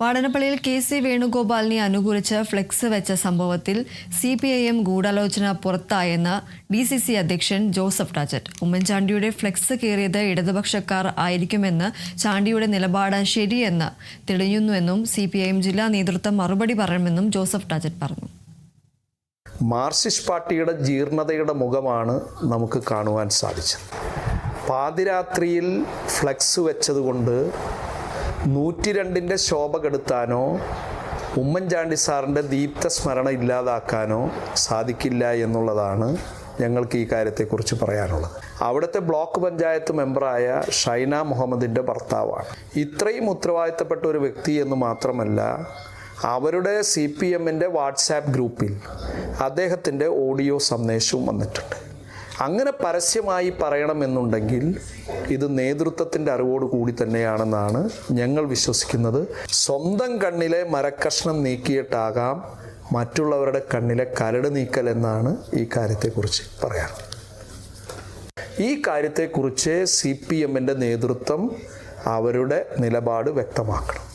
വാടനപ്പള്ളിയിൽ KC വേണുഗോപാലിനെ അനുകൂലിച്ച് flex വെച്ച സംഭവത്തിൽ CPIM ഗൂഢാലോചന പുറത്തായെന്ന് DCC അധ്യക്ഷൻ ജോസഫ് ടാജറ്റ്. ഉമ്മൻചാണ്ടിയുടെ ഫ്ലെക്സ് കയറിയത് ഇടതുപക്ഷക്കാർ ആയിരിക്കുമെന്ന് ചാണ്ടിയുടെ നിലപാട് ശരിയെന്ന് തെളിയുന്നുവെന്നും CPIM ജില്ലാ നേതൃത്വം മറുപടി പറയുമെന്നും ജോസഫ് ടാജറ്റ് പറഞ്ഞു. മാർക്സിസ്റ്റ് പാർട്ടിയുടെ ജീർണതയുടെ മുഖമാണ് നമുക്ക് കാണുവാൻ സാധിച്ചത്. പാതിരാത്രിയിൽ ഫ്ലെക്സ് വെച്ചതുകൊണ്ട് 102-ന്റെ ശോഭ കെടുത്താനോ ഉമ്മൻചാണ്ടി സാറിൻ്റെ ദീപ്ത സ്മരണ ഇല്ലാതാക്കാനോ സാധിക്കില്ല എന്നുള്ളതാണ് ഞങ്ങൾക്ക് ഈ കാര്യത്തെക്കുറിച്ച് പറയാനുള്ളത്. അവിടുത്തെ ബ്ലോക്ക് പഞ്ചായത്ത് മെമ്പറായ ഷൈന മുഹമ്മദിൻ്റെ ഭർത്താവാണ്. ഇത്രയും ഉത്തരവാദിത്തപ്പെട്ട ഒരു വ്യക്തി എന്ന് മാത്രമല്ല, അവരുടെ CPMൻ്റെ വാട്സാപ്പ് ഗ്രൂപ്പിൽ അദ്ദേഹത്തിൻ്റെ ഓഡിയോ സന്ദേശവും വന്നിട്ടുണ്ട്. അങ്ങനെ പരസ്യമായി പറയണമെന്നുണ്ടെങ്കിൽ ഇത് നേതൃത്വത്തിൻ്റെ അറിവോടുകൂടി തന്നെയാണെന്നാണ് ഞങ്ങൾ വിശ്വസിക്കുന്നത്. സ്വന്തം കണ്ണിലെ മരക്കഷ്ണം നീക്കിയിട്ടാകാം മറ്റുള്ളവരുടെ കണ്ണിലെ കരട് നീക്കൽ എന്നാണ് ഈ കാര്യത്തെക്കുറിച്ച് പറയാൻ. ഈ കാര്യത്തെക്കുറിച്ച് CPMൻ്റെ നേതൃത്വം അവരുടെ നിലപാട് വ്യക്തമാക്കണം.